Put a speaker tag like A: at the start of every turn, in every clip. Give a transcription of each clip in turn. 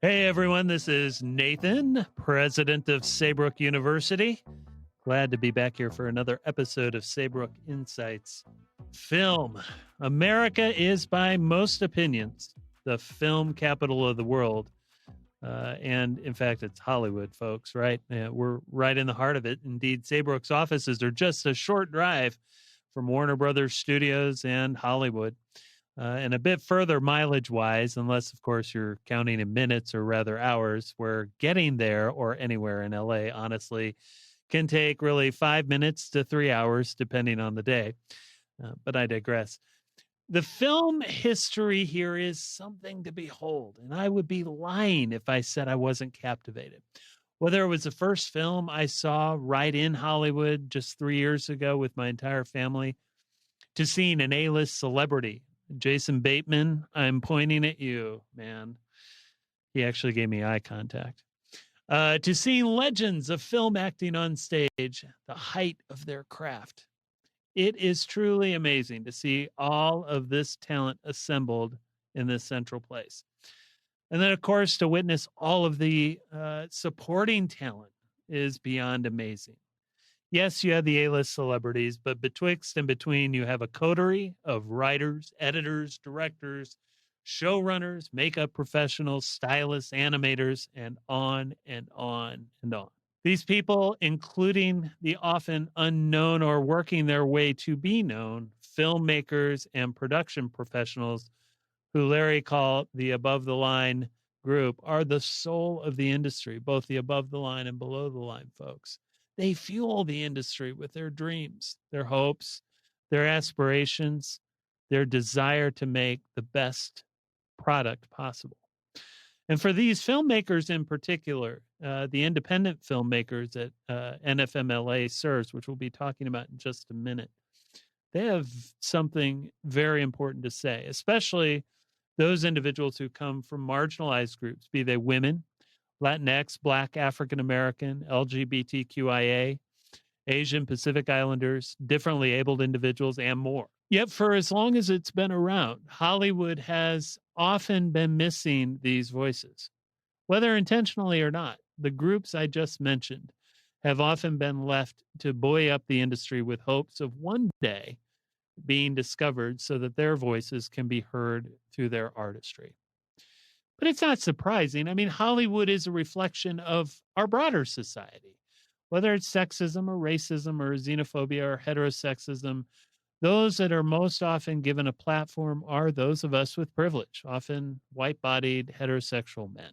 A: Hey everyone, this is Nathan, president of Saybrook University. Glad to be back here for another episode of Saybrook Insights. Film. America is, by most opinions, the film capital of the world. And in fact, it's Hollywood, folks, right? We're right in the heart of it. Indeed, Saybrook's offices are just a short drive from Warner Brothers Studios and Hollywood. And a bit further mileage-wise, unless, of course, you're counting in minutes or rather hours, where getting there or anywhere in LA, honestly, can take really 5 minutes to 3 hours, depending on the day. But I digress. The film history here is something to behold, and I would be lying if I said I wasn't captivated. Whether it was the first film I saw right in Hollywood just 3 years ago with my entire family, to seeing an A-list celebrity, Jason Bateman, I'm pointing at you, man. He actually gave me eye contact. To seeing legends of film acting on stage, the height of their craft. It is truly amazing to see all of this talent assembled in this central place. And then, of course, to witness all of the supporting talent is beyond amazing. Yes, you have the A-list celebrities, but betwixt and between, you have a coterie of writers, editors, directors, showrunners, makeup professionals, stylists, animators, and on and on and on. These people, including the often unknown or working their way to be known filmmakers and production professionals, who Larry called the above-the-line group, are the soul of the industry, both the above-the-line and below-the-line folks. They fuel the industry with their dreams, their hopes, their aspirations, their desire to make the best product possible. And for these filmmakers in particular, the independent filmmakers that Nfmla serves, which we'll be talking about in just a minute, they have something very important to say, especially those individuals who come from marginalized groups, be they women, Latinx, Black, African American, LGBTQIA, Asian, Pacific Islanders, differently abled individuals, and more. Yet for as long as it's been around, Hollywood has often been missing these voices. Whether intentionally or not, the groups I just mentioned have often been left to buoy up the industry with hopes of one day being discovered so that their voices can be heard through their artistry. But it's not surprising. I mean, Hollywood is a reflection of our broader society. Whether it's sexism or racism or xenophobia or heterosexism, those that are most often given a platform are those of us with privilege, often white-bodied heterosexual men.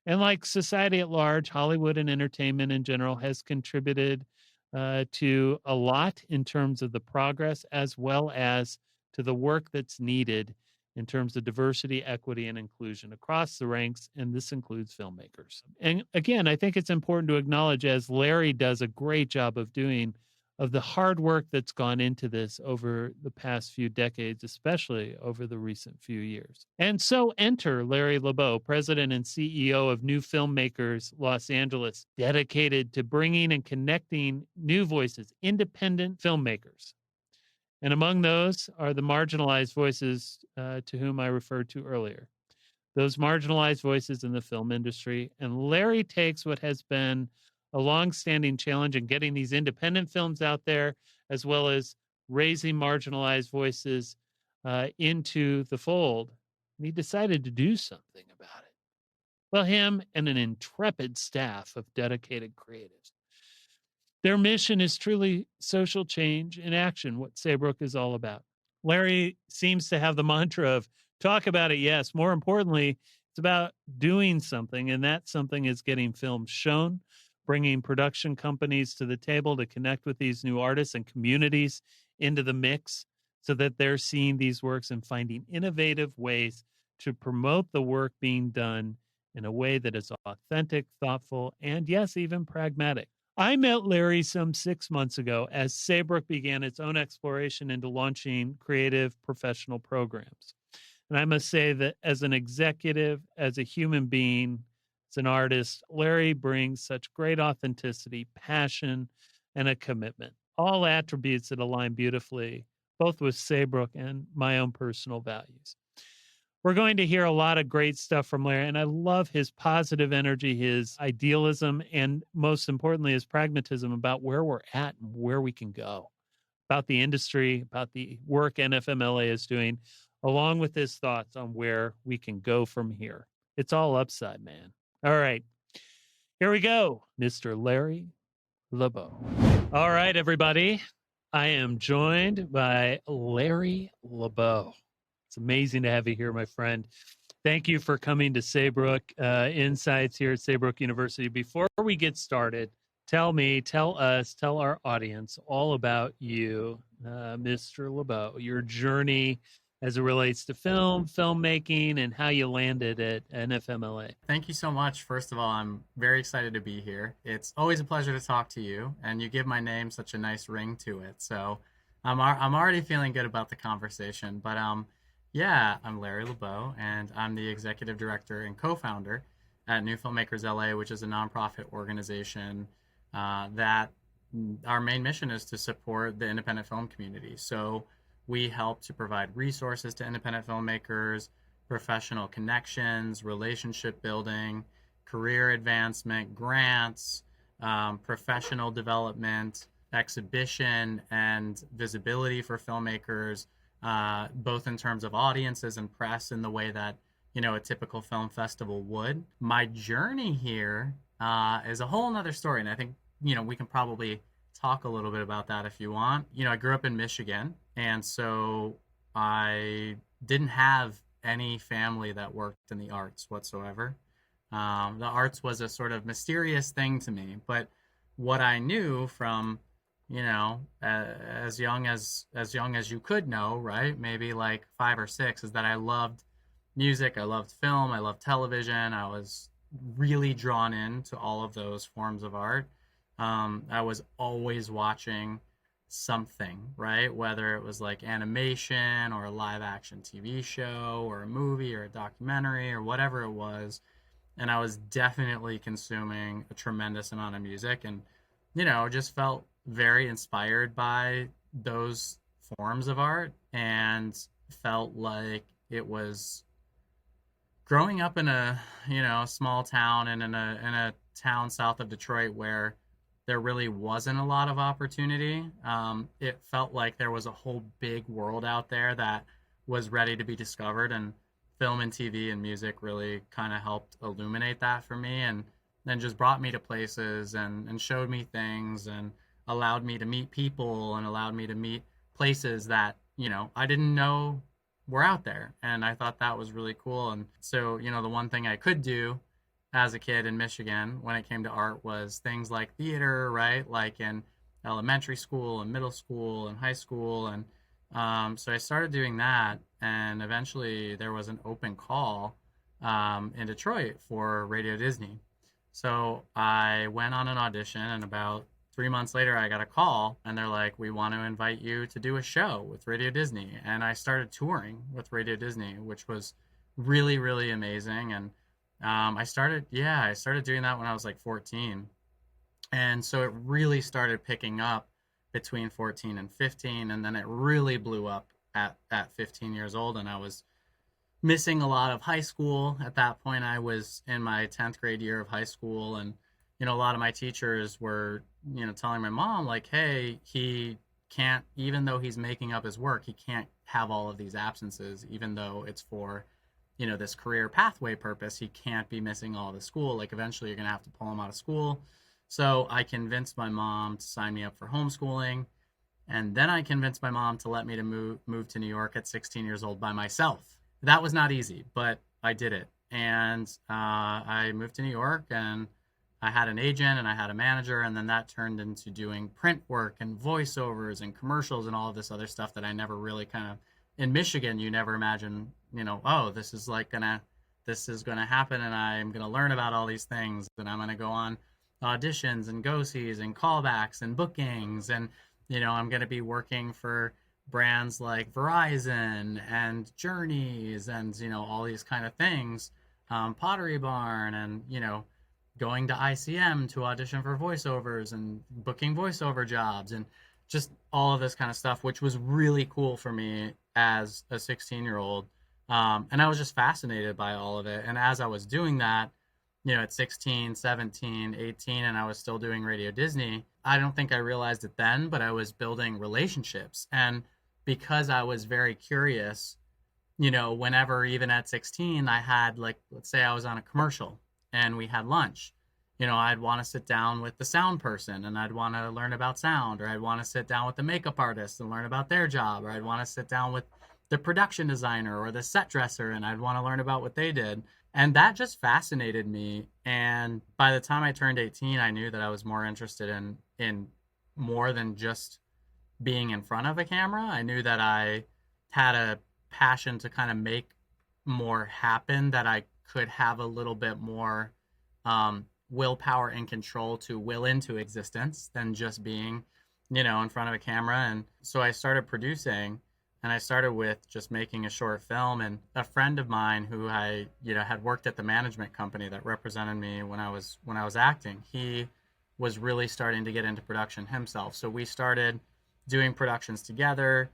A: And like society at large, Hollywood and entertainment in general has contributed to a lot in terms of the progress as well as to the work that's needed in terms of diversity, equity, and inclusion across the ranks, and this includes filmmakers. And again, I think it's important to acknowledge, as Larry does a great job of doing, of the hard work that's gone into this over the past few decades, especially over the recent few years. And so enter Larry Laboe, president and CEO of New FilmMakers Los Angeles, dedicated to bringing and connecting new voices, independent filmmakers. And among those are the marginalized voices to whom I referred to earlier, those marginalized voices in the film industry. And Larry takes what has been a longstanding challenge in getting these independent films out there, as well as raising marginalized voices into the fold. And he decided to do something about it. Well, him and an intrepid staff of dedicated creatives. Their mission is truly social change in action, what Saybrook is all about. Larry seems to have the mantra of talk about it, yes. More importantly, it's about doing something, and that something is getting films shown, bringing production companies to the table to connect with these new artists and communities into the mix so that they're seeing these works and finding innovative ways to promote the work being done in a way that is authentic, thoughtful, and yes, even pragmatic. I met Larry some 6 months ago as Saybrook began its own exploration into launching creative professional programs. And I must say that as an executive, as a human being, as an artist, Larry brings such great authenticity, passion, and a commitment, all attributes that align beautifully, both with Saybrook and my own personal values. We're going to hear a lot of great stuff from Larry, and I love his positive energy, his idealism, and most importantly, his pragmatism about where we're at and where we can go, about the industry, about the work NFMLA is doing, along with his thoughts on where we can go from here. It's all upside, man. All right, here we go, Mr. Larry Laboe. All right, everybody. I am joined by Larry Laboe. It's amazing to have you here, my friend. Thank you for coming to Saybrook Insights here at Saybrook University. Before we get started, tell us, tell our audience all about you, Mr. Laboe, your journey as it relates to filmmaking, and how you landed at NFMLA.
B: Thank you so much. First of all, I'm very excited to be here. It's always a pleasure to talk to you, and you give my name such a nice ring to it. So I'm already feeling good about the conversation. But yeah, I'm Larry Laboe, and I'm the executive director and co-founder at New Filmmakers LA, which is a nonprofit organization that our main mission is to support the independent film community. So we help to provide resources to independent filmmakers, professional connections, relationship building, career advancement, grants, professional development, exhibition, and visibility for filmmakers, both in terms of audiences and press in the way that, a typical film festival would. My journey here is a whole nother story, and I think, we can probably talk a little bit about that if you want. I grew up in Michigan, and so I didn't have any family that worked in the arts whatsoever. The arts was a sort of mysterious thing to me, but what I knew from, as young as you could know, right? Maybe like 5 or 6, is that I loved music, I loved film, I loved television. I was really drawn into all of those forms of art. I was always watching something, right? Whether it was like animation or a live action TV show or a movie or a documentary or whatever it was. And I was definitely consuming a tremendous amount of music, and, just felt very inspired by those forms of art, and felt like it was growing up in a, small town, and in a town south of Detroit where there really wasn't a lot of opportunity. It felt like there was a whole big world out there that was ready to be discovered, and film and TV and music really kind of helped illuminate that for me, and then just brought me to places, and showed me things, and allowed me to meet people, and allowed me to meet places that, I didn't know were out there. And I thought that was really cool. And so, the one thing I could do as a kid in Michigan when it came to art was things like theater, right? Like in elementary school and middle school and high school. And so I started doing that. And eventually there was an open call in Detroit for Radio Disney. So I went on an audition, and about 3 months later, I got a call, and they're like, "We want to invite you to do a show with Radio Disney." And I started touring with Radio Disney, which was really, really amazing. And I started doing that when I was like 14. And so it really started picking up between 14 and 15. And then it really blew up at 15 years old. And I was missing a lot of high school. At that point, I was in my 10th grade year of high school. And, a lot of my teachers were, telling my mom, like, hey, he can't, even though he's making up his work, he can't have all of these absences, even though it's for, this career pathway purpose. He can't be missing all the school. Like, eventually you're going to have to pull him out of school. So I convinced my mom to sign me up for homeschooling. And then I convinced my mom to let me to move to New York at 16 years old by myself. That was not easy, but I did it. And I moved to New York, and I had an agent and I had a manager, and then that turned into doing print work and voiceovers and commercials and all of this other stuff that I never really kind of, in Michigan, you never imagine, oh, this is going to happen, and I'm going to learn about all these things, and I'm going to go on auditions and go-sees and callbacks and bookings, and, I'm going to be working for brands like Verizon and Journeys and, all these kind of things, Pottery Barn, and, going to ICM to audition for voiceovers and booking voiceover jobs and just all of this kind of stuff, which was really cool for me as a 16-year-old And I was just fascinated by all of it. And as I was doing that, at 16, 17, 18, and I was still doing Radio Disney, I don't think I realized it then, but I was building relationships. And because I was very curious, whenever, even at 16, I had, like, let's say I was on a commercial and we had lunch, I'd want to sit down with the sound person and I'd want to learn about sound, or I'd want to sit down with the makeup artist and learn about their job, or I'd want to sit down with the production designer or the set dresser and I'd want to learn about what they did. And that just fascinated me. And by the time I turned 18, I knew that I was more interested in more than just being in front of a camera. I knew that I had a passion to kind of make more happen, that I could have a little bit more willpower and control to will into existence than just being, in front of a camera. And so I started producing, and I started with just making a short film. And a friend of mine who I, had worked at the management company that represented me when I was acting, he was really starting to get into production himself. So we started doing productions together.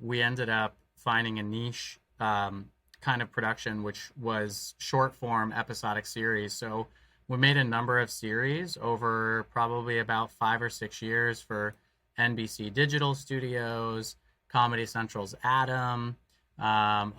B: We ended up finding a niche kind of production, which was short form episodic series. So we made a number of series over probably about 5 or 6 years for NBC Digital Studios, Comedy Central's Adam,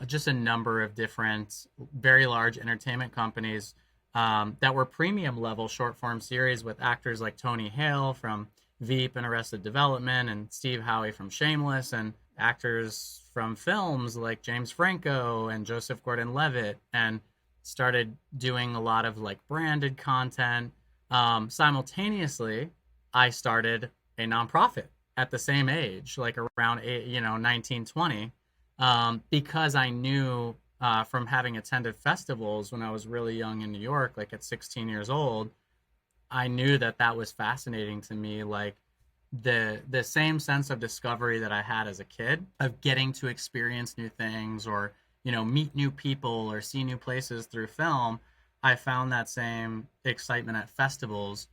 B: just a number of different very large entertainment companies that were premium level short form series with actors like Tony Hale from Veep and Arrested Development, and Steve Howey from Shameless, and actors from films like James Franco and Joseph Gordon-Levitt, and started doing a lot of like branded content. Simultaneously, I started a nonprofit at the same age, like around 19, 20, because I knew from having attended festivals when I was really young in New York, like at 16 years old, I knew that was fascinating to me, like the same sense of discovery that I had as a kid, of getting to experience new things, or meet new people or see new places through film. I found that same excitement at festivals,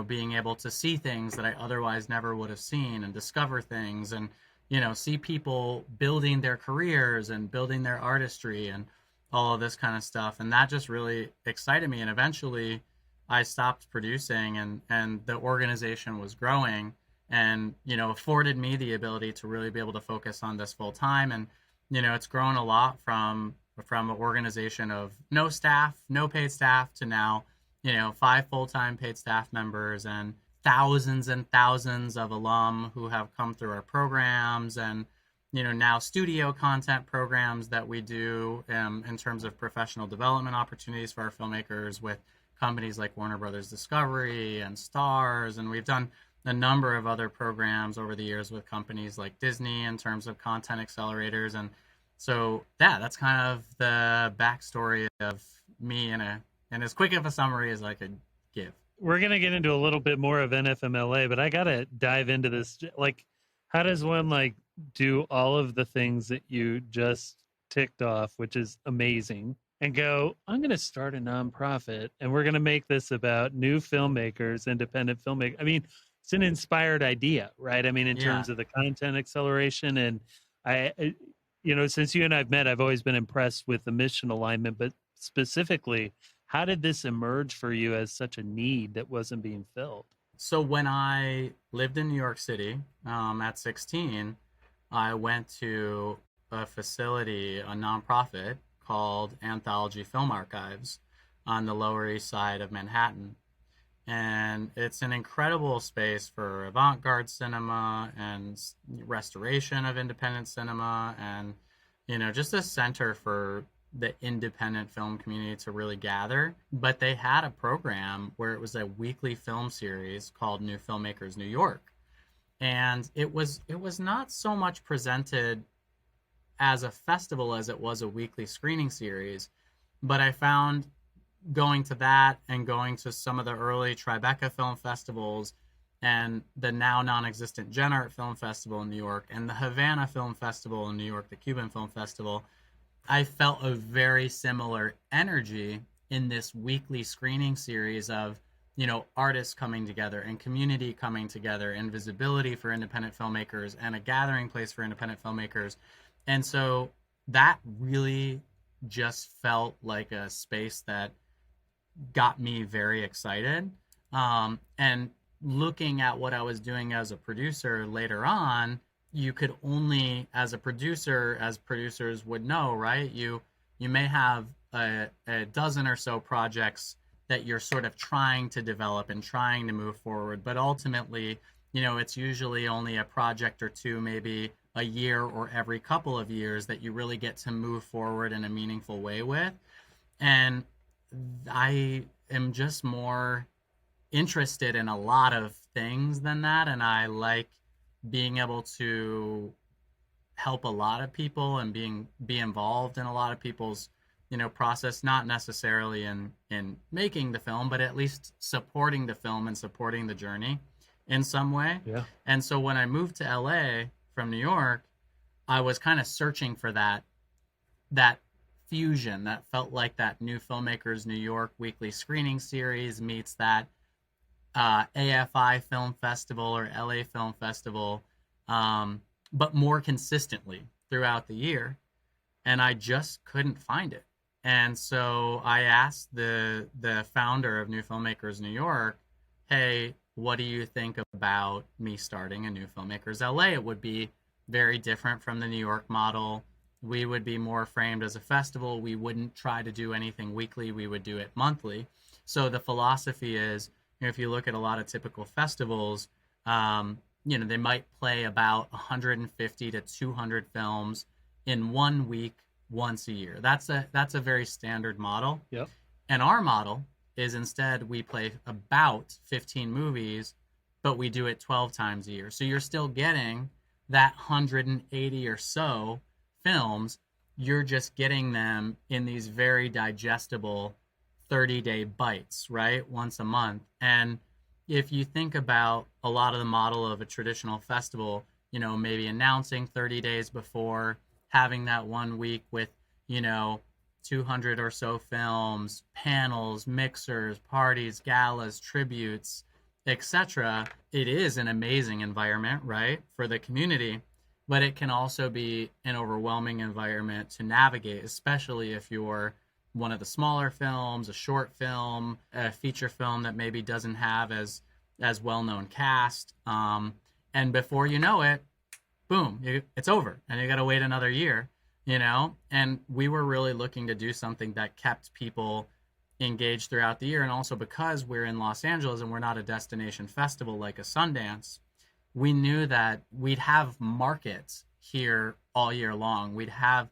B: being able to see things that I otherwise never would have seen, and discover things, and see people building their careers and building their artistry and all of this kind of stuff. And that just really excited me. And eventually I stopped producing, and the organization was growing, and afforded me the ability to really be able to focus on this full time. And it's grown a lot from an organization of no staff, no paid staff, to now 5 full-time paid staff members and thousands and thousands of alum who have come through our programs, and now studio content programs that we do in terms of professional development opportunities for our filmmakers with companies like Warner Brothers Discovery and Stars. And we've done a number of other programs over the years with companies like Disney in terms of content accelerators. And so that's kind of the backstory of me in as quick of a summary as I could give.
A: We're going to get into a little bit more of NFMLA, but I got to dive into this. Like, how does one like do all of the things that you just ticked off, which is amazing, and go, I'm going to start a nonprofit and we're going to make this about new filmmakers, independent filmmakers. I mean, it's an inspired idea, right? I mean, in terms of the content acceleration. And since you and I've met, I've always been impressed with the mission alignment, but specifically, how did this emerge for you as such a need that wasn't being filled?
B: So when I lived in New York City at 16, I went to a facility, a nonprofit called Anthology Film Archives on the Lower East Side of Manhattan. And it's an incredible space for avant-garde cinema and restoration of independent cinema, and just a center for the independent film community to really gather. But they had a program where it was a weekly film series called New Filmmakers New York, and it was not so much presented as a festival as it was a weekly screening series. But I found, going to that and going to some of the early Tribeca film festivals, and the now non-existent Gen Art Film Festival in New York, and the Havana Film Festival in New York, the Cuban Film Festival, I felt a very similar energy in this weekly screening series of, artists coming together and community coming together and visibility for independent filmmakers and a gathering place for independent filmmakers. And so that really just felt like a space that got me very excited. And looking at what I was doing as a producer later on, you could only, as a producer, as producers would know, right? You may have a dozen or so projects that you're sort of trying to develop and trying to move forward, but ultimately, it's usually only a project or two, maybe a year or every couple of years, that you really get to move forward in a meaningful way with. And I am just more interested in a lot of things than that, and I like being able to help a lot of people and be involved in a lot of people's process, not necessarily in making the film, but at least supporting the film and supporting the journey in some way.
A: Yeah.
B: And so when I moved to LA from New York, I was kind of searching for that fusion that felt like that New Filmmakers New York weekly screening series meets that AFI Film Festival or LA Film Festival, but more consistently throughout the year. And I just couldn't find it. And so I asked the founder of New Filmmakers New York, hey, what do you think about me starting a New Filmmakers LA? It would be very different from the New York model. We would be more framed as a festival. We wouldn't try to do anything weekly. We would do it monthly. So the philosophy is, if you look at a lot of typical festivals, they might play about 150 to 200 films in 1 week once a year. That's a very standard model.
A: Yep.
B: And our model is instead we play about 15 movies, but we do it 12 times a year. So you're still getting that 180 or so films. You're just getting them in these very digestible 30-day bites, right? Once a month. And if you think about a lot of the model of a traditional festival, maybe announcing 30 days before, having that 1 week with, 200 or so films, panels, mixers, parties, galas, tributes, etc. It is an amazing environment, right, for the community, but it can also be an overwhelming environment to navigate, especially if you're one of the smaller films, a short film, a feature film that maybe doesn't have as well-known cast. And before you know it, boom, it's over, and you got to wait another year, And we were really looking to do something that kept people engaged throughout the year. And also because we're in Los Angeles and we're not a destination festival like a Sundance, we knew that we'd have markets here all year long. We'd have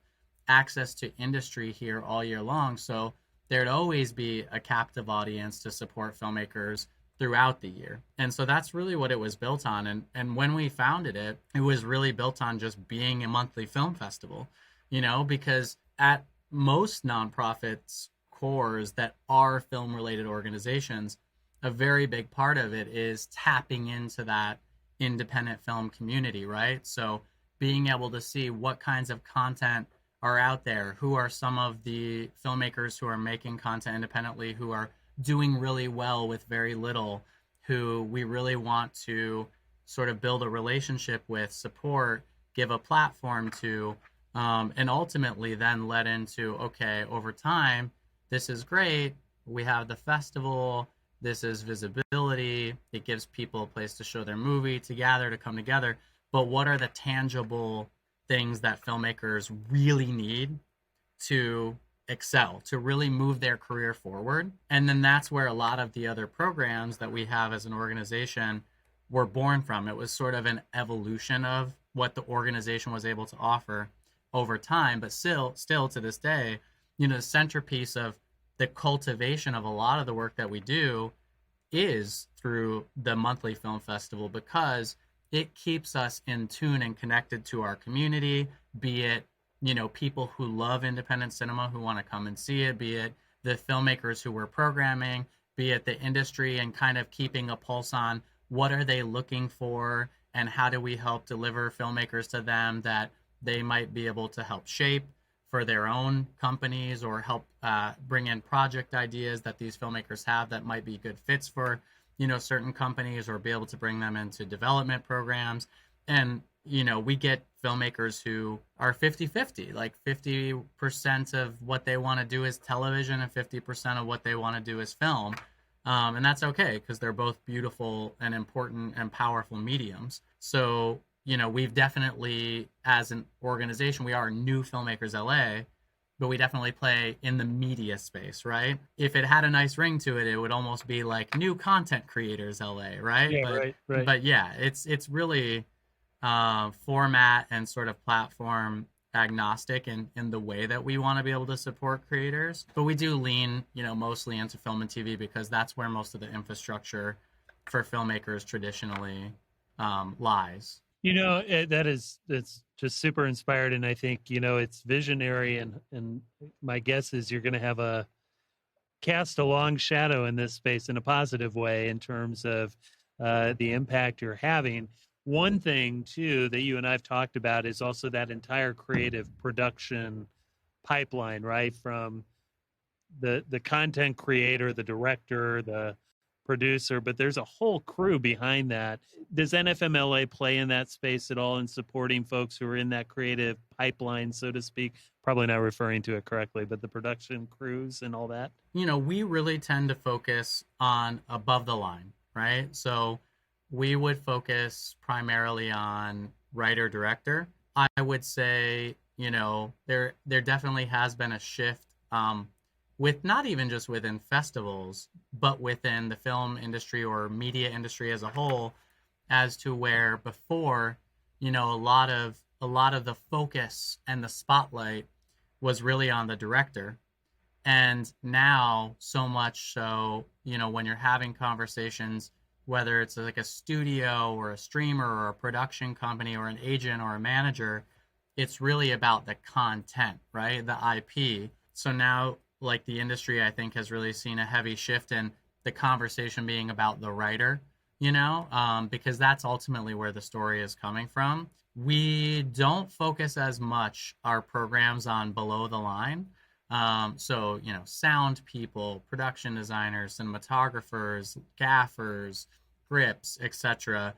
B: access to industry here all year long. So there'd always be a captive audience to support filmmakers throughout the year. And so that's really what it was built on. And when we founded it, it was really built on just being a monthly film festival, because at most nonprofits cores that are film related organizations, a very big part of it is tapping into that independent film community, right? So being able to see what kinds of content are out there, who are some of the filmmakers who are making content independently, who are doing really well with very little, who we really want to sort of build a relationship with, support, give a platform to, and ultimately then led into, okay, over time, this is great. We have the festival. This is visibility. It gives people a place to show their movie, to gather, to come together. But what are the tangible things that filmmakers really need to excel, to really move their career forward? And then that's where a lot of the other programs that we have as an organization were born from. It was sort of an evolution of what the organization was able to offer over time, but still to this day, the centerpiece of the cultivation of a lot of the work that we do is through the monthly film festival, because it keeps us in tune and connected to our community, be it, people who love independent cinema who want to come and see it, be it the filmmakers who we're programming, be it the industry, and kind of keeping a pulse on what are they looking for and how do we help deliver filmmakers to them that they might be able to help shape for their own companies, or help bring in project ideas that these filmmakers have that might be good fits for certain companies, or be able to bring them into development programs. And we get filmmakers who are 50-50, like 50% of what they want to do is television and 50% of what they want to do is film. And that's okay because they're both beautiful and important and powerful mediums. So, we've definitely, as an organization, we are New Filmmakers LA, but we definitely play in the media space, right? If it had a nice ring to it, it would almost be like New Content Creators LA, right?
A: Yeah,
B: But
A: right.
B: but yeah, it's really format and sort of platform agnostic in the way that we want to be able to support creators. But we do lean, mostly into film and TV because that's where most of the infrastructure for filmmakers traditionally lies.
A: That's just super inspired, and I think it's visionary, and my guess is you're going to have a cast a long shadow in this space in a positive way in terms of the impact you're having. One thing too that you and I've talked about is also that entire creative production pipeline, right? From the content creator, the director, the producer, but there's a whole crew behind that. Does NFMLA play in that space at all in supporting folks who are in that creative pipeline, so to speak? Probably not referring to it correctly, but the production crews and all that?
B: We really tend to focus on above the line, right? So we would focus primarily on writer director. I would say, there definitely has been a shift with not even just within festivals, but within the film industry or media industry as a whole, as to where before, a lot of the focus and the spotlight was really on the director. And now, so much so, when you're having conversations, whether it's like a studio or a streamer or a production company or an agent or a manager, it's really about the content, right? The IP. So now, like, the industry, I think, has really seen a heavy shift in the conversation being about the writer, because that's ultimately where the story is coming from. We don't focus as much our programs on below the line. So, sound people, production designers, cinematographers, gaffers, grips, etc.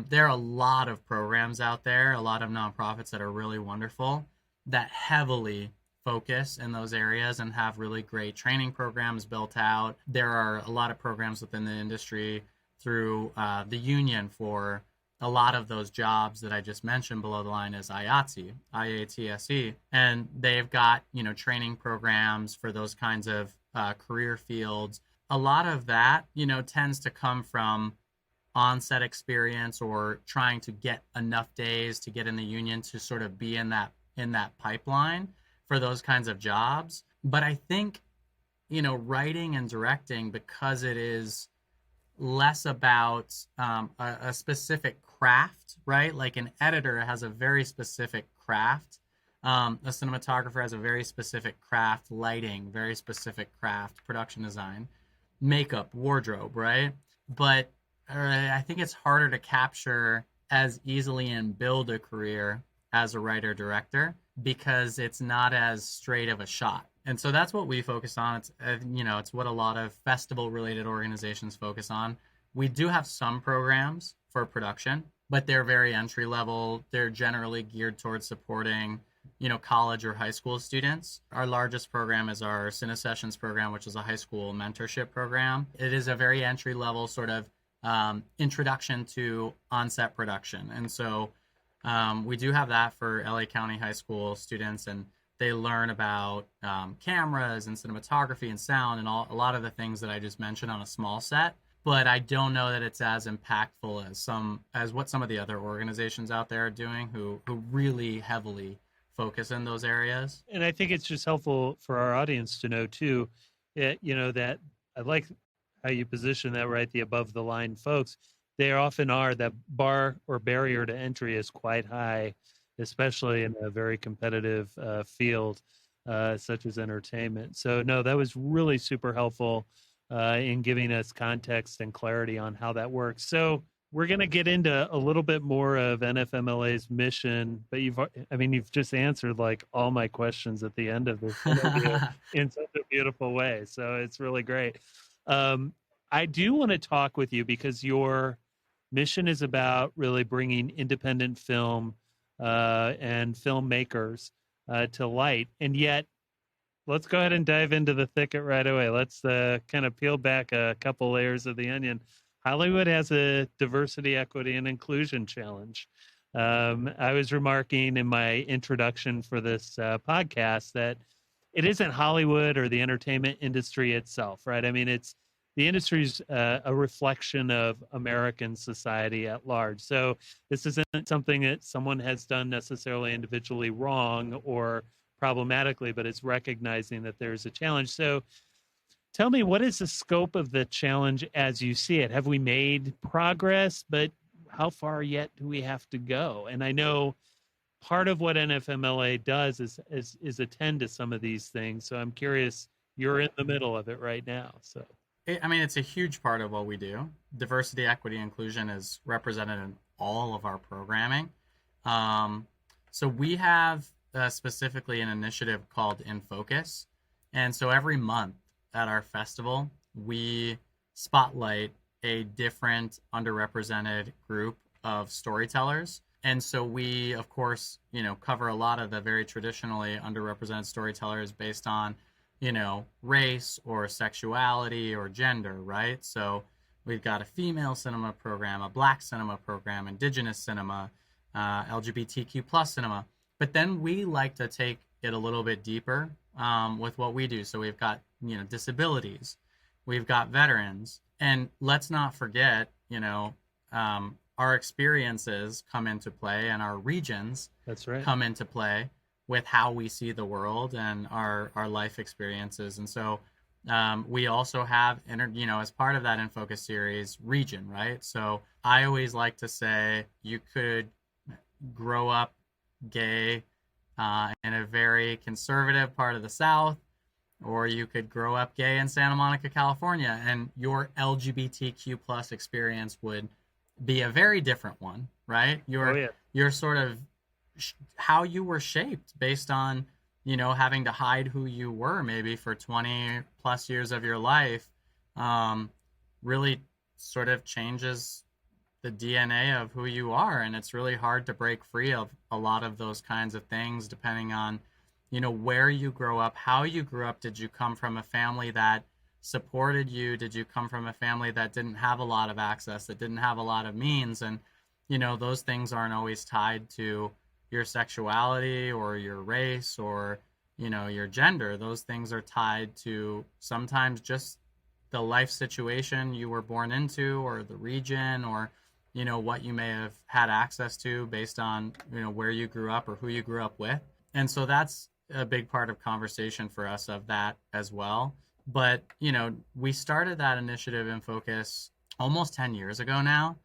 B: There are a lot of programs out there, a lot of nonprofits that are really wonderful that heavily focus in those areas and have really great training programs built out. There are a lot of programs within the industry through the union for a lot of those jobs that I just mentioned below the line as IATSE, IATSE, and they've got, training programs for those kinds of career fields. A lot of that, tends to come from on-set experience or trying to get enough days to get in the union to sort of be in that pipeline for those kinds of jobs. But I think, writing and directing, because it is less about a specific craft, right? Like an editor has a very specific craft. A cinematographer has a very specific craft, lighting, very specific craft, production design, makeup, wardrobe, right? But I think it's harder to capture as easily and build a career as a writer director because it's not as straight of a shot. And so that's what we focus on. It's what a lot of festival related organizations focus on. We do have some programs for production, but they're very entry level. They're generally geared towards supporting, college or high school students. Our largest program is our Cine Sessions program, which is a high school mentorship program. It is a very entry level sort of introduction to on-set production. And so we do have that for LA County high school students, and they learn about cameras and cinematography and sound and a lot of the things that I just mentioned on a small set. But I don't know that it's as impactful as what some of the other organizations out there are doing who really heavily focus in those areas.
A: And I think it's just helpful for our audience to know too, that I like how you position that, right? The above the line folks, they often are, that bar or barrier to entry is quite high, especially in a very competitive field such as entertainment. So no, that was really super helpful in giving us context and clarity on how that works. So we're going to get into a little bit more of NFMLA's mission, but you've just answered like all my questions at the end of this interview in such a beautiful way. So it's really great. I do want to talk with you because you're Mission is about really bringing independent film and filmmakers to light. And yet, let's go ahead and dive into the thicket right away. Let's kind of peel back a couple layers of the onion. Hollywood has a diversity, equity, and inclusion challenge. I was remarking in my introduction for this podcast that it isn't Hollywood or the entertainment industry itself, right? I mean, it's the industry's a reflection of American society at large. So this isn't something that someone has done necessarily individually wrong or problematically, but it's recognizing that there's a challenge. So tell me, what is the scope of the challenge as you see it? Have we made progress, but how far yet do we have to go? And I know part of what NFMLA does is attend to some of these things. So I'm curious, you're in the middle of it right now. So
B: I mean, it's a huge part of what we do. Diversity, equity, inclusion is represented in all of our programming. So we have specifically an initiative called In Focus. And so every month at our festival, we spotlight a different underrepresented group of storytellers. And so we, of course, cover a lot of the very traditionally underrepresented storytellers based on race or sexuality or gender, right? So we've got a female cinema program, a black cinema program, indigenous cinema, LGBTQ plus cinema. But then we like to take it a little bit deeper with what we do. So we've got, disabilities, we've got veterans, and let's not forget, our experiences come into play and our regions
A: that's right.
B: come into play with how we see the world and our life experiences. And so we also have, as part of that In Focus series, region, right? So I always like to say you could grow up gay in a very conservative part of the South, or you could grow up gay in Santa Monica, California, and your LGBTQ plus experience would be a very different one, right? Your sort of how you were shaped based on, having to hide who you were maybe for 20 plus years of your life, really sort of changes the DNA of who you are. And it's really hard to break free of a lot of those kinds of things depending on, where you grow up, how you grew up. Did you come from a family that supported you? Did you come from a family that didn't have a lot of access, that didn't have a lot of means? And, those things aren't always tied to your sexuality or your race or, your gender. Those things are tied to sometimes just the life situation you were born into or the region or, what you may have had access to based on, where you grew up or who you grew up with. And so that's a big part of conversation for us of that as well. But, we started that initiative In Focus almost 10 years ago now.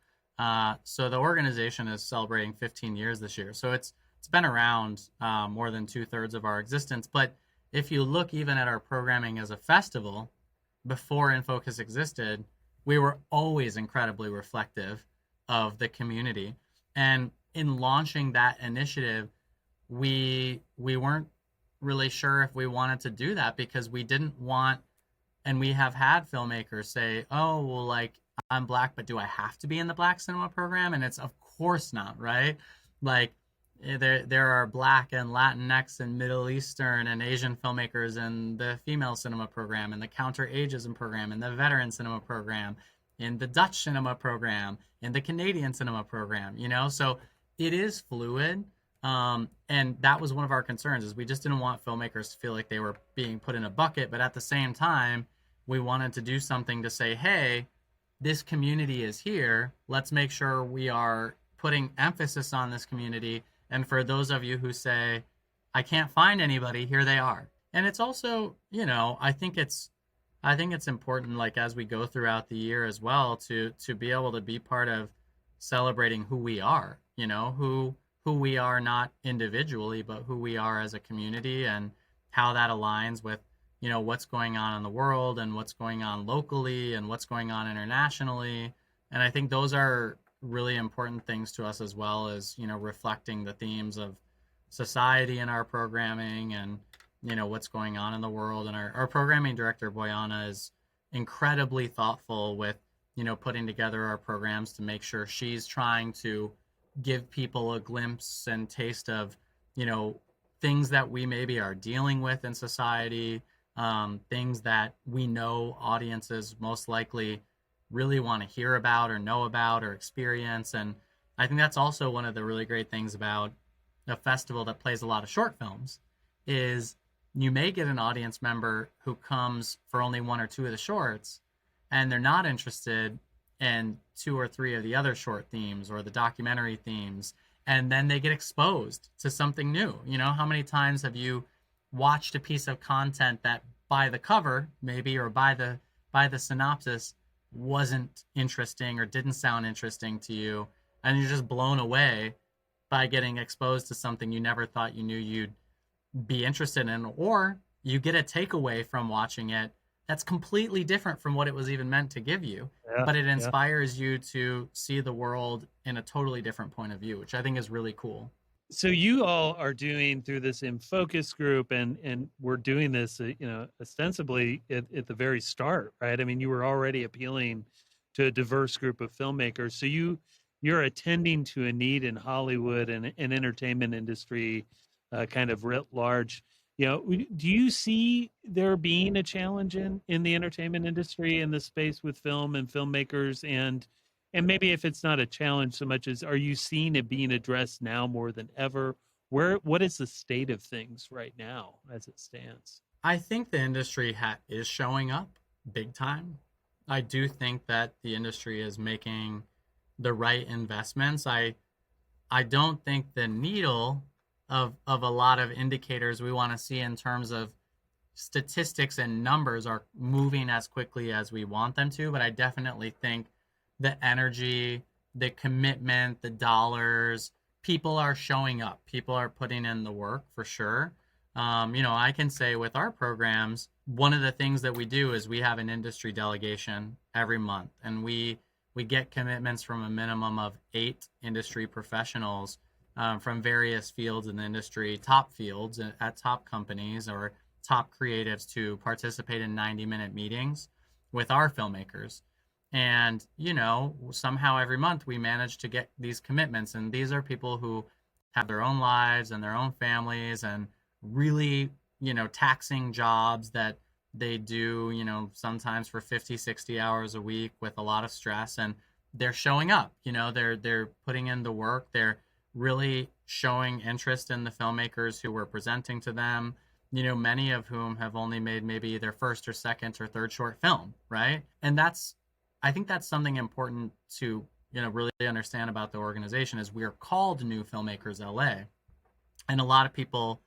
B: So the organization is celebrating 15 years this year. So it's been around more than 2/3 of our existence. But if you look even at our programming as a festival, before In Focus existed, we were always incredibly reflective of the community. And in launching that initiative, we weren't really sure if we wanted to do that because we didn't want, and we have had filmmakers say, oh, well, like, I'm Black, but do I have to be in the Black cinema program? And it's of course not, right? Like, there are Black and Latinx and Middle Eastern and Asian filmmakers in the female cinema program, and the counter ageism program, and the veteran cinema program, in the Dutch cinema program, in the Canadian cinema program, so it is fluid. And that was one of our concerns, is we just didn't want filmmakers to feel like they were being put in a bucket, but at the same time, we wanted to do something to say, hey, this community is here. Let's make sure we are putting emphasis on this community. And for those of you who say, I can't find anybody, here they are. And it's also, I think it's important, like, as we go throughout the year as well, to be able to be part of celebrating who we are, who we are, not individually, but who we are as a community, and how that aligns with, what's going on in the world and what's going on locally and what's going on internationally. And I think those are really important things to us, as well as, reflecting the themes of society in our programming and, what's going on in the world. And our programming director, Boyana, is incredibly thoughtful with, putting together our programs to make sure she's trying to give people a glimpse and taste of, you know, things that we maybe are dealing with in society, things that we know audiences most likely really want to hear about or know about or experience. And I think that's also one of the really great things about a festival that plays a lot of short films is you may get an audience member who comes for only one or two of the shorts and they're not interested in two or three of the other short themes or the documentary themes, and then they get exposed to something new. How many times have you watched a piece of content that by the cover maybe or by the synopsis wasn't interesting or didn't sound interesting to you, and you're just blown away by getting exposed to something you never thought you knew you'd be interested in, or you get a takeaway from watching it that's completely different from what it was even meant to give you,
A: Yeah,
B: but it
A: yeah.
B: inspires you to see the world in a totally different point of view, which I think is really cool.
A: So you all are doing through this in focus group, and we're doing this, ostensibly at the very start, right? I mean, you were already appealing to a diverse group of filmmakers. So you're attending to a need in Hollywood and entertainment industry, kind of writ large. Do you see there being a challenge in the entertainment industry in this space with film and filmmakers, and maybe if it's not a challenge so much as, are you seeing it being addressed now more than ever? What is the state of things right now as it stands?
B: I think the industry is showing up big time. I do think that the industry is making the right investments. I don't think the needle of a lot of indicators we want to see in terms of statistics and numbers are moving as quickly as we want them to, but I definitely think the energy, the commitment, the dollars, people are showing up. People are putting in the work for sure. I can say with our programs, one of the things that we do is we have an industry delegation every month, and we get commitments from a minimum of 8 industry professionals from various fields in the industry, top fields at top companies or top creatives to participate in 90-minute meetings with our filmmakers. And, somehow every month we manage to get these commitments. And these are people who have their own lives and their own families and really, taxing jobs that they do, sometimes for 50, 60 hours a week with a lot of stress. And they're showing up, they're putting in the work. They're really showing interest in the filmmakers who were presenting to them, many of whom have only made maybe their first or second or third short film, right? And I think that's something important to, really understand about the organization is we are called New Filmmakers LA. And a lot of people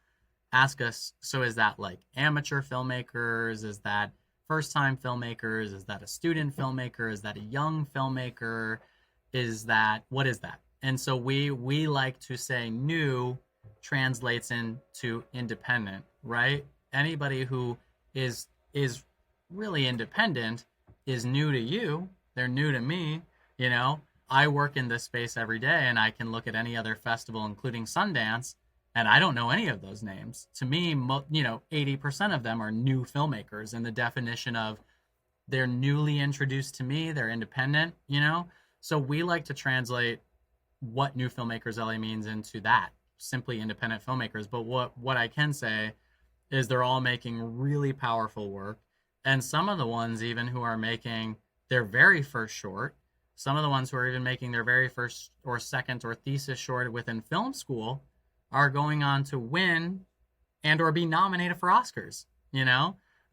B: ask us, so is that like amateur filmmakers? Is that first time filmmakers? Is that a student filmmaker? Is that a young filmmaker? What is that? And so we like to say new translates into independent, right? Anybody who is really independent is new to you. They're new to me. I work in this space every day, and I can look at any other festival, including Sundance, and I don't know any of those names. To me, 80% of them are new filmmakers in the definition of they're newly introduced to me, they're independent, So we like to translate what New Filmmakers LA means into that, simply independent filmmakers. But what I can say is they're all making really powerful work. And some of the ones even who are making their very first short, some of the ones who are even making their very first or second or thesis short within film school are going on to win and or be nominated for Oscars.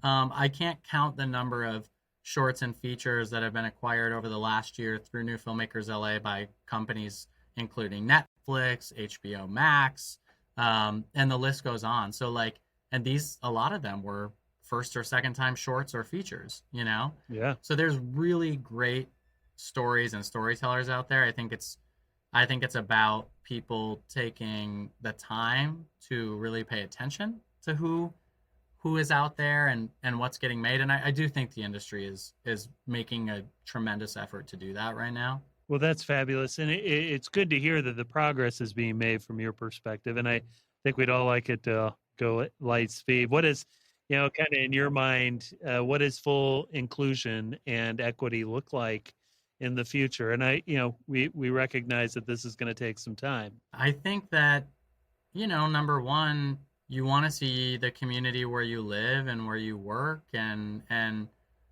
B: I can't count the number of shorts and features that have been acquired over the last year through New Filmmakers LA by companies including Netflix, HBO Max, and the list goes on. So and a lot of them were first or second time shorts or features,
A: Yeah.
B: So there's really great stories and storytellers out there. I think it's about people taking the time to really pay attention to who is out there and what's getting made. And I do think the industry is making a tremendous effort to do that right now.
A: Well, that's fabulous. And it's good to hear that the progress is being made from your perspective. And I think we'd all like it to go at light speed. What is, kind of in your mind, what does full inclusion and equity look like in the future? And we recognize that this is going to take some time.
B: I think that, number one, you want to see the community where you live and where you work, and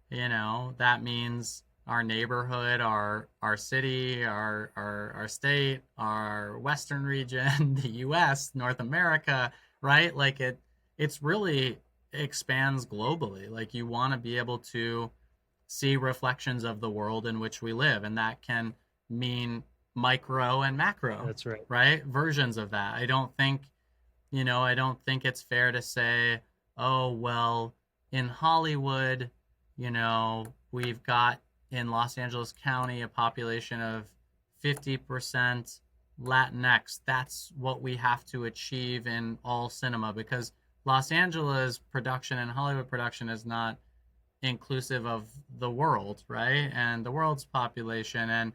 B: that means our neighborhood, our city, our state, our western region, the US, North America, right? Like it's really expands globally. Like you want to be able to see reflections of the world in which we live, and that can mean micro and macro,
A: That's right.
B: right? Versions of that. I don't think it's fair to say, oh, well, in Hollywood, we've got in Los Angeles County a population of 50% Latinx. That's what we have to achieve in all cinema, because Los Angeles production and Hollywood production is not inclusive of the world, right? And the world's population, and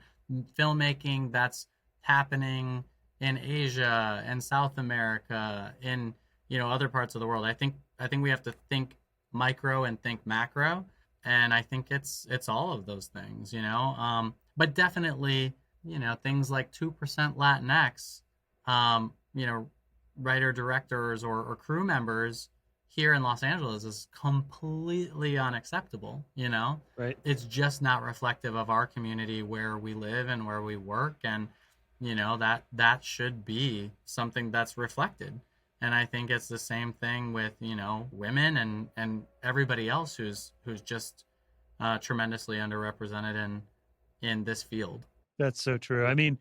B: filmmaking that's happening in Asia and South America, in other parts of the world. I think we have to think micro and think macro, and I think it's all of those things, but definitely, things like 2% Latinx, writer directors or crew members here in Los Angeles is completely unacceptable.
A: Right.
B: It's just not reflective of our community where we live and where we work, and that should be something that's reflected. And I think it's the same thing with women and everybody else who's just tremendously underrepresented in this field.
A: That's so true. I mean,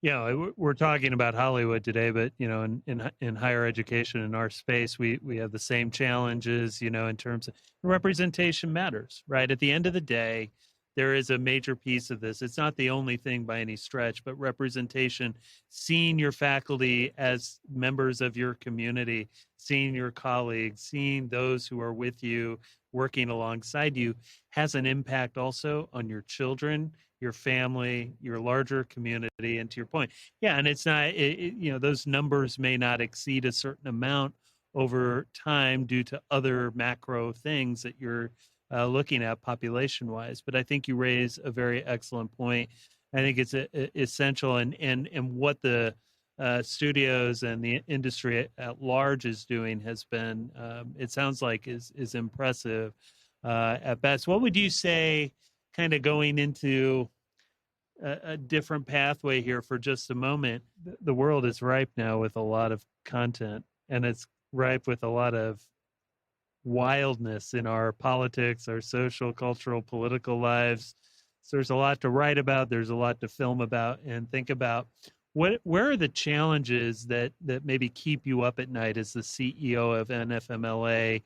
A: we're talking about Hollywood today, but in higher education in our space, we have the same challenges. In terms of representation matters, right? At the end of the day, there is a major piece of this. It's not the only thing by any stretch, but representation, seeing your faculty as members of your community, seeing your colleagues, seeing those who are with you, working alongside you, has an impact also on your children, your family, your larger community. And to your point, and it's not, those numbers may not exceed a certain amount over time due to other macro things that you're looking at population wise. But I think you raise a very excellent point. I think it's essential, and what the studios and the industry at large is doing has been, it sounds like, is impressive at best. What would you say, kind of going into a different pathway here for just a moment? The world is ripe now with a lot of content, and it's ripe with a lot of wildness in our politics, our social, cultural, political lives. So there's a lot to write about. There's a lot to film about and think about. Where are the challenges that maybe keep you up at night as the CEO of Nfmla?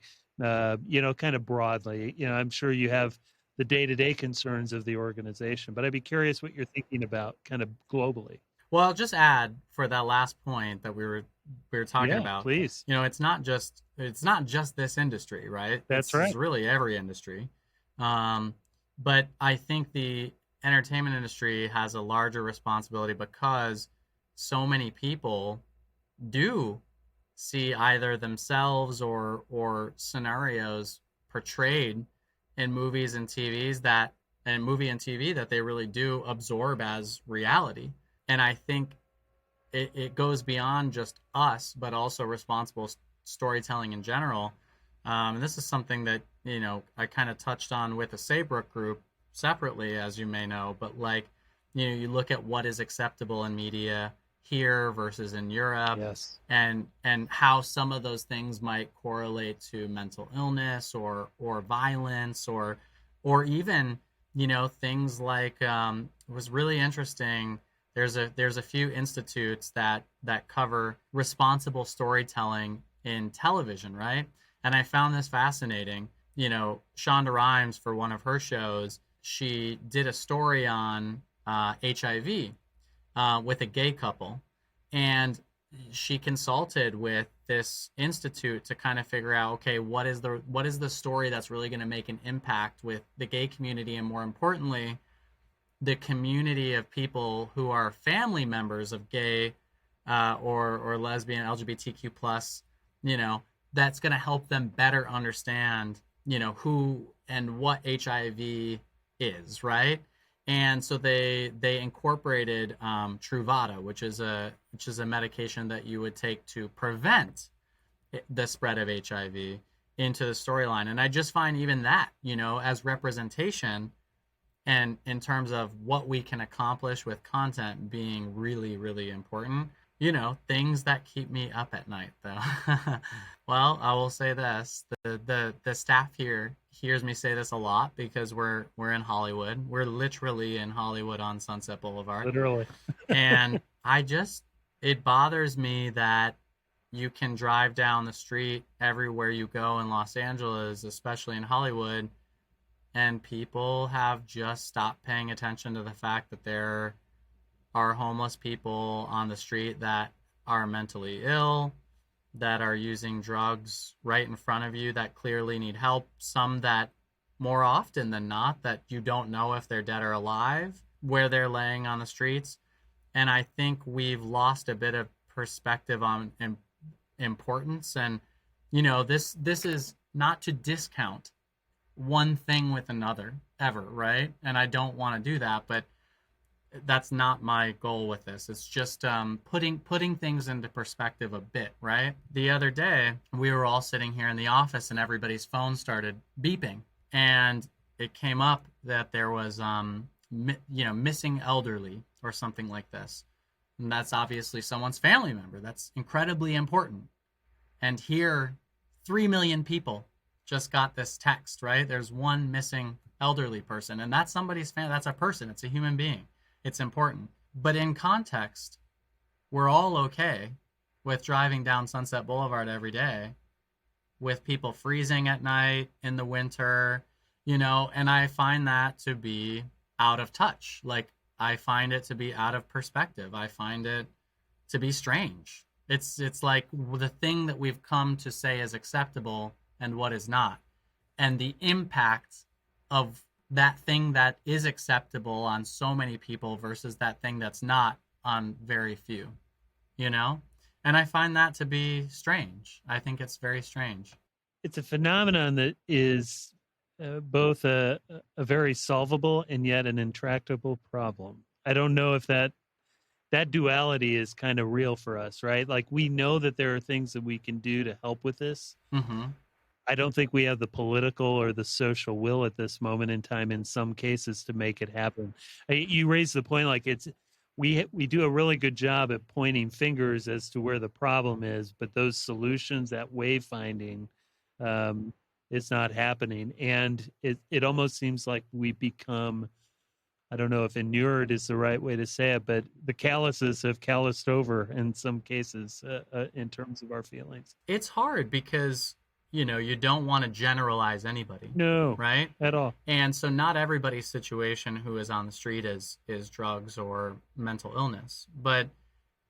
A: Kind of broadly. I'm sure you have the day-to-day concerns of the organization, but I'd be curious what you're thinking about kind of globally.
B: Well, I'll just add for that last point that we were talking about.
A: Please.
B: It's not just this industry, right?
A: That's right.
B: It's really every industry. But I think the entertainment industry has a larger responsibility because so many people do see either themselves or scenarios portrayed in movies and TV that they really do absorb as reality. And I think it goes beyond just us, but also responsible storytelling in general. And this is something that, I kind of touched on with the Saybrook group separately, as you may know, but you look at what is acceptable in media here versus in Europe.
A: Yes.
B: And how some of those things might correlate to mental illness or violence or even, things like, it was really interesting. There's a few institutes that cover responsible storytelling in television, right? And I found this fascinating. Shonda Rhimes, for one of her shows, she did a story on HIV with a gay couple, and she consulted with this institute to kind of figure out, okay, what is the story that's really going to make an impact with the gay community, and more importantly, the community of people who are family members of gay or lesbian, LGBTQ plus, that's going to help them better understand, who and what HIV is, right? And so they incorporated Truvada, which is a medication that you would take to prevent the spread of HIV into the storyline. And I just find even that, as representation and in terms of what we can accomplish with content being really, really important. Things that keep me up at night, though. Well, I will say this: the staff here hears me say this a lot because we're in Hollywood. We're literally in Hollywood on Sunset Boulevard,
A: Literally.
B: and it bothers me that you can drive down the street everywhere you go in Los Angeles, especially in Hollywood, and people have just stopped paying attention to the fact that there are homeless people on the street that are mentally ill, that are using drugs right in front of you, that clearly need help, some that more often than not that you don't know if they're dead or alive, where they're laying on the streets. And I think we've lost a bit of perspective on importance. And this is not to discount one thing with another ever, right? And I don't want to do that, but that's not my goal with this. It's just putting things into perspective a bit, right? The other day, we were all sitting here in the office and everybody's phone started beeping. And it came up that there was, missing elderly or something like this. And that's obviously someone's family member. That's incredibly important. And here, 3 million people just got this text, right? There's one missing elderly person. And that's somebody's family. That's a person. It's a human being. It's important. But in context, we're all okay with driving down Sunset Boulevard every day with people freezing at night in the winter, and I find that to be out of touch. Like, I find it to be out of perspective. I find it to be strange. It's like the thing that we've come to say is acceptable and what is not. And the impact of that thing that is acceptable on so many people versus that thing that's not on very few, And I find that to be strange. I think it's very strange.
A: It's a phenomenon that is both a very solvable and yet an intractable problem. I don't know if that duality is kind of real for us, right? Like, we know that there are things that we can do to help with this.
B: Mm-hmm.
A: I don't think we have the political or the social will at this moment in time in some cases to make it happen. You raise the point, like, we do a really good job at pointing fingers as to where the problem is, but those solutions, that wayfinding, is not happening. And it almost seems like we become, I don't know if inured is the right way to say it, but the calluses have calloused over in some cases in terms of our feelings.
B: It's hard because you don't want to generalize anybody.
A: No,
B: right?
A: At all.
B: And so not everybody's situation who is on the street is drugs or mental illness. But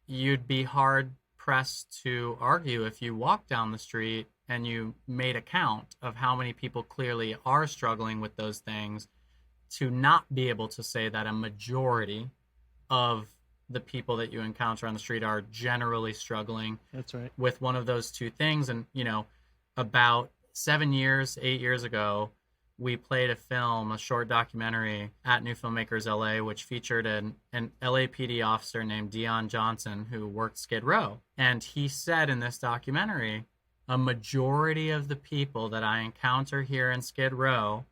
B: you'd be hard pressed to argue if you walk down the street and you made a count of how many people clearly are struggling with those things, to not be able to say that a majority of the people that you encounter on the street are generally struggling.
A: That's right.
B: With one of those two things. And, about 8 years ago, we played a short documentary at New Filmmakers LA, which featured an LAPD officer named Dion Johnson who worked Skid Row. And he said in this documentary, a majority of the people that I encounter here in Skid Row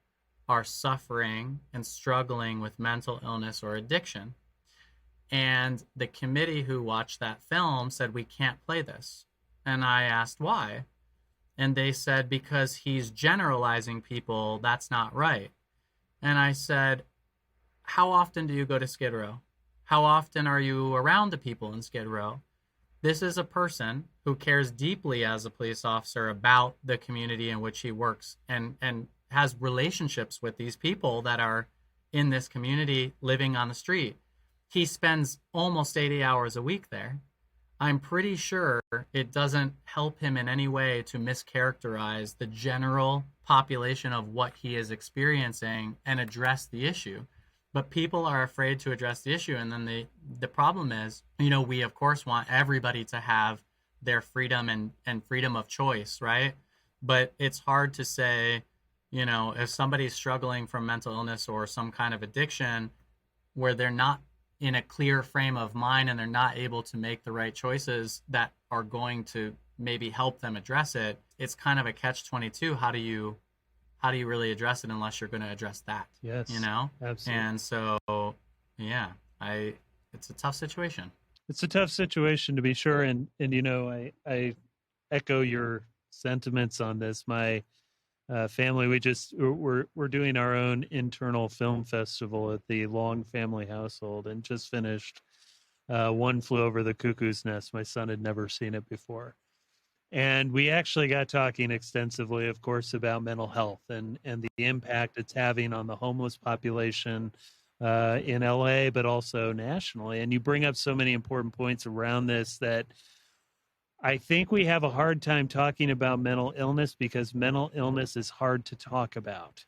B: are suffering and struggling with mental illness or addiction. And the committee who watched that film said, we can't play this. And I asked why. And they said, because he's generalizing people, that's not right. And I said, how often do you go to Skid Row? How often are you around the people in Skid Row? This is a person who cares deeply as a police officer about the community in which he works and has relationships with these people that are in this community living on the street. He spends almost 80 hours a week there. I'm pretty sure it doesn't help him in any way to mischaracterize the general population of what he is experiencing and address the issue. But people are afraid to address the issue. And then the problem is, we of course want everybody to have their freedom and freedom of choice, right? But it's hard to say, if somebody's struggling from mental illness or some kind of addiction, where they're not in a clear frame of mind and they're not able to make the right choices that are going to maybe help them address it, it's kind of a catch-22. How do you really address it unless you're going to address that?
A: Yes, absolutely.
B: And so, yeah, I it's a tough situation.
A: It's a tough situation to be sure, and I echo your sentiments on this. My family, we're doing our own internal film festival at the Long family household, and just finished One Flew Over the Cuckoo's Nest. My son had never seen it before, and we actually got talking extensively, of course, about mental health and the impact it's having on the homeless population in LA, but also nationally. And you bring up so many important points around this that I think we have a hard time talking about mental illness because mental illness is hard to talk about.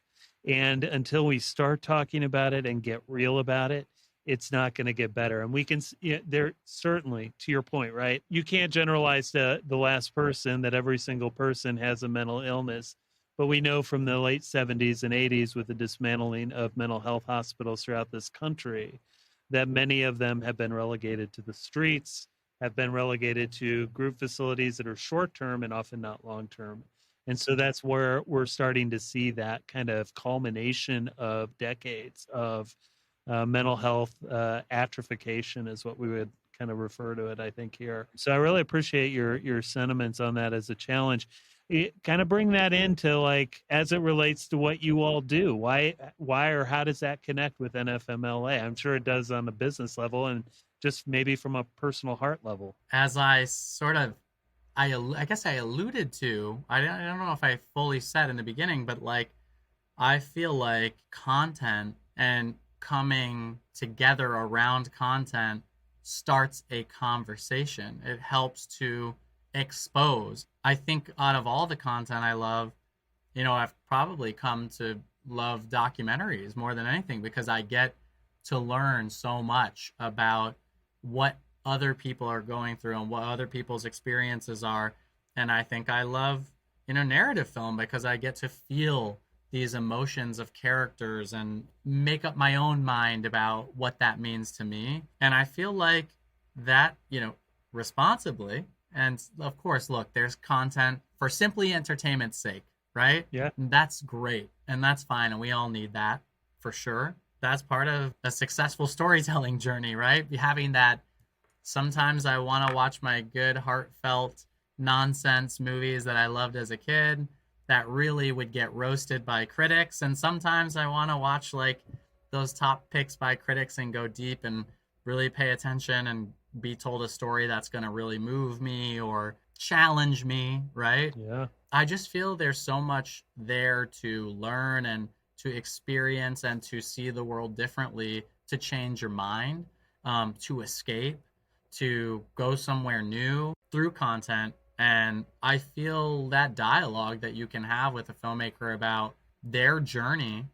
A: And until we start talking about it and get real about it, it's not going to get better. And we can, there certainly, to your point, right? You can't generalize the last person that every single person has a mental illness. But we know from the late 70s and 80s with the dismantling of mental health hospitals throughout this country that many of them have been relegated to the streets, have been relegated to group facilities that are short term and often not long term. And so that's where we're starting to see that kind of culmination of decades of mental health atrophication is what we would kind of refer to it, I think, here. So I really appreciate your sentiments on that as a challenge. Kind of bring that into, like, as it relates to what you all do. Why or how does that connect with NFMLA? I'm sure it does on a business level and just maybe from a personal heart level.
B: As I sort of, I guess I alluded to, I don't know if I fully said in the beginning, but like, I feel like content and coming together around content starts a conversation. It helps to expose. I think out of all the content I love, I've probably come to love documentaries more than anything because I get to learn so much about what other people are going through and what other people's experiences are. And I think I love, narrative film because I get to feel these emotions of characters and make up my own mind about what that means to me. And I feel like that, responsibly. And of course, look, there's content for simply entertainment's sake, right?
A: Yeah.
B: And that's great. And that's fine. And we all need that for sure. That's part of a successful storytelling journey, right? Having that, sometimes I want to watch my good, heartfelt, nonsense movies that I loved as a kid that really would get roasted by critics. And sometimes I want to watch like those top picks by critics and go deep and really pay attention and be told a story that's going to really move me or challenge me, right?
A: Yeah.
B: I just feel there's so much there to learn and to experience and to see the world differently, to change your mind, to escape, to go somewhere new through content. And I feel that dialogue that you can have with a filmmaker about their journey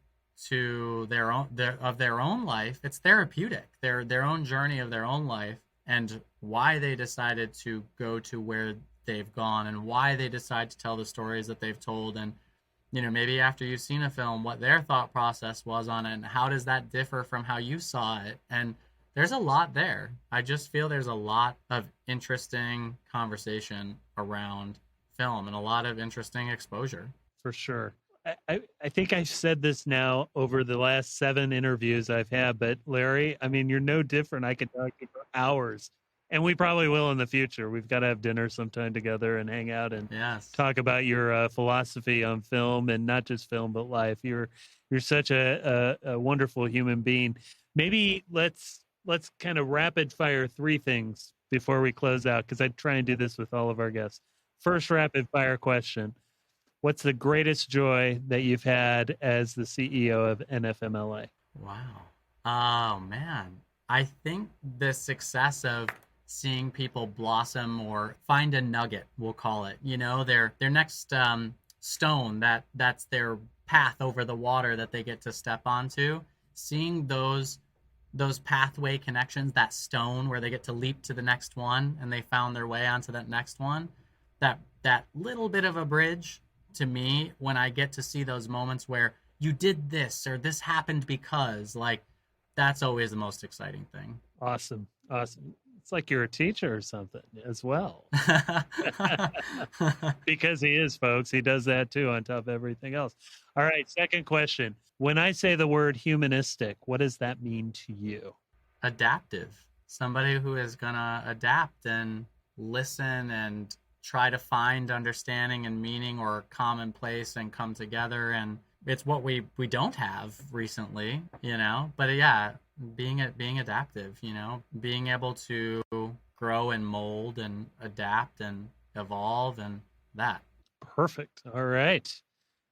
B: to their own life, it's therapeutic. Their own journey of their own life and why they decided to go to where they've gone and why they decide to tell the stories that they've told. And maybe after you've seen a film, what their thought process was on it and how does that differ from how you saw it. And there's a lot there. I just feel there's a lot of interesting conversation around film and a lot of interesting exposure.
A: For sure. I think I've said this now over the last 7 interviews I've had, but Larry, I mean, you're no different. I could talk to you for hours, and we probably will in the future. We've got to have dinner sometime together and hang out and
B: Yes.
A: talk about your philosophy on film, and not just film, but life. You're such a wonderful human being. Maybe let's kind of rapid fire 3 things before we close out, because I try and do this with all of our guests. First rapid fire question. What's the greatest joy that you've had as the CEO of NFMLA?
B: Wow. Oh man. I think the success of seeing people blossom or find a nugget, we'll call it, their next stone that's their path over the water that they get to step onto, seeing those pathway connections, that stone where they get to leap to the next one and they found their way onto that next one, that little bit of a bridge. To me, when I get to see those moments where you did this or this happened because, like, that's always the most exciting thing.
A: Awesome. Awesome. It's like you're a teacher or something as well. Because he is, folks. He does that too on top of everything else. All right. Second question. When I say the word humanistic, what does that mean to you?
B: Adaptive. Somebody who is going to adapt and listen and try to find understanding and meaning or commonplace and come together. And it's what we don't have recently, you know, but yeah, being adaptive, you know, being able to grow and mold and adapt and evolve and that.
A: Perfect. All right.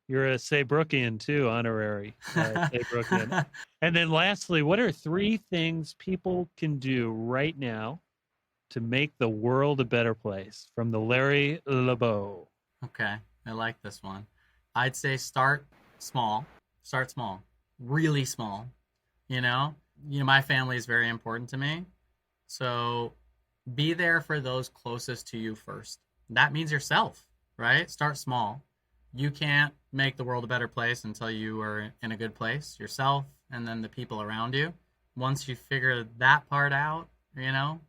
A: You're a Saybrokian too, honorary Saybrokian. And then lastly, what are 3 things people can do right now to make the world a better place? From the Larry Laboe.
B: Okay, I like this one. I'd say start small, really small. You know, my family is very important to me. So be there for those closest to you first. That means yourself, right? Start small. You can't make the world a better place until you are in a good place yourself and then the people around you. Once you figure that part out, you know,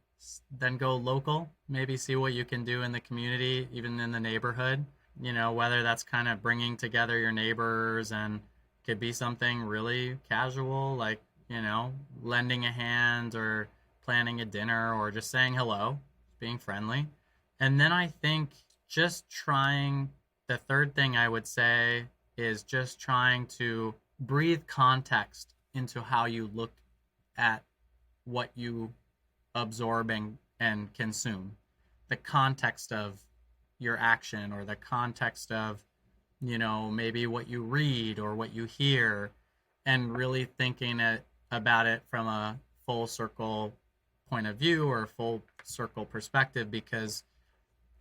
B: then go local, maybe see what you can do in the community, even in the neighborhood, you know, whether that's kind of bringing together your neighbors and could be something really casual, like, you know, lending a hand or planning a dinner or just saying hello, being friendly. And then I think just trying, the third thing I would say is just trying to breathe context into how you look at what you absorb and consume. The context of your action or the context of, you know, maybe what you read or what you hear, and really thinking about it from a full circle point of view or full circle perspective, because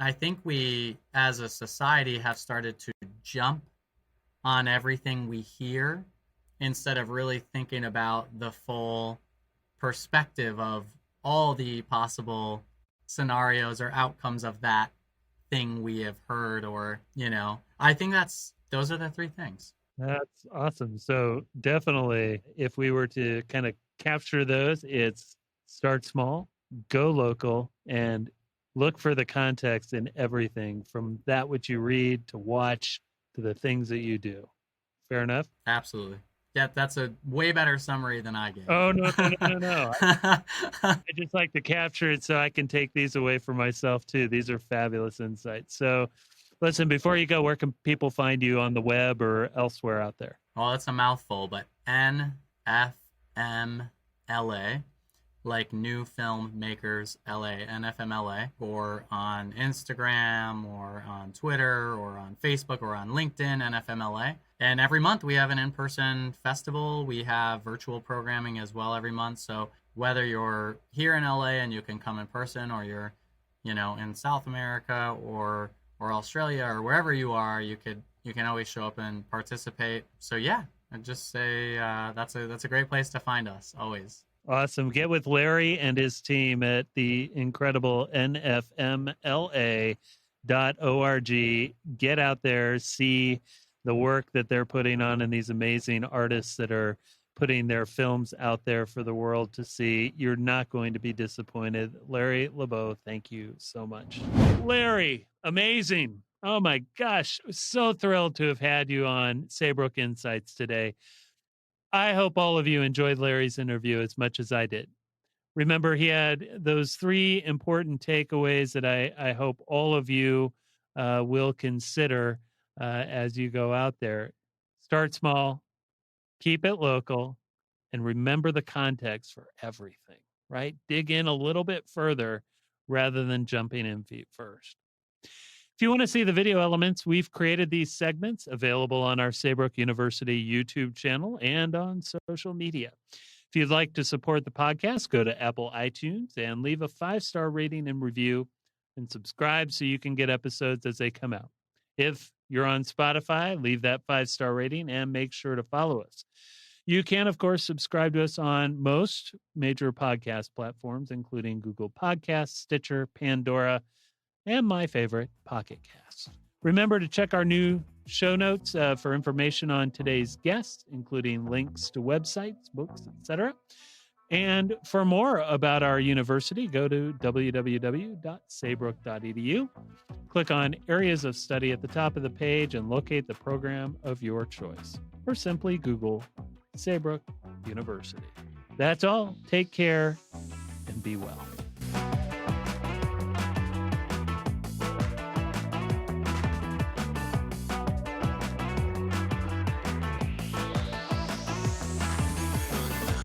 B: I think we as a society have started to jump on everything we hear instead of really thinking about the full perspective of all the possible scenarios or outcomes of that thing we have heard. Or, you know, I think those are the 3 things.
A: That's awesome. So definitely, if we were to kind of capture those, it's start small, go local, and look for the context in everything from that which you read to watch to the things that you do. Fair enough?
B: Absolutely. Yeah, that's a way better summary than I gave.
A: Oh, no. I just like to capture it so I can take these away for myself too. These are fabulous insights. So listen, before you go, where can people find you on the web or elsewhere out there?
B: Well, it's a mouthful, but Nfmla, like New Film Makers LA, Nfmla, or on Instagram or on Twitter or on Facebook or on LinkedIn, Nfmla. And every month we have an in-person festival. We have virtual programming as well every month. So whether you're here in LA and you can come in person, or you're, you know, in South America or Australia or wherever you are, you can always show up and participate. So yeah, I'd just say that's a great place to find us always.
A: Awesome. Get with Larry and his team at the incredible nfmla.org. Get out there, see the work that they're putting on, and these amazing artists that are putting their films out there for the world to see. You're not going to be disappointed. Larry Laboe, thank you so much. Larry, amazing. Oh my gosh. So thrilled to have had you on Saybrook Insights today. I hope all of you enjoyed Larry's interview as much as I did. Remember, he had those 3 important takeaways that I hope all of you will consider as you go out there. Start small, keep it local, and remember the context for everything, right? Dig in a little bit further rather than jumping in feet first. If you want to see the video elements, we've created these segments available on our Saybrook University YouTube channel and on social media. If you'd like to support the podcast, go to Apple iTunes and leave a 5-star rating and review, and subscribe so you can get episodes as they come out. If you're on Spotify, leave that 5-star rating and make sure to follow us. You can, of course, subscribe to us on most major podcast platforms, including Google Podcasts, Stitcher, Pandora, and my favorite, Pocket Cast. Remember to check our new show notes for information on today's guests, including links to websites, books, etc. And for more about our university, go to www.saybrook.edu. Click on Areas of Study at the top of the page and locate the program of your choice. Or simply Google Saybrook University. That's all. Take care and be well.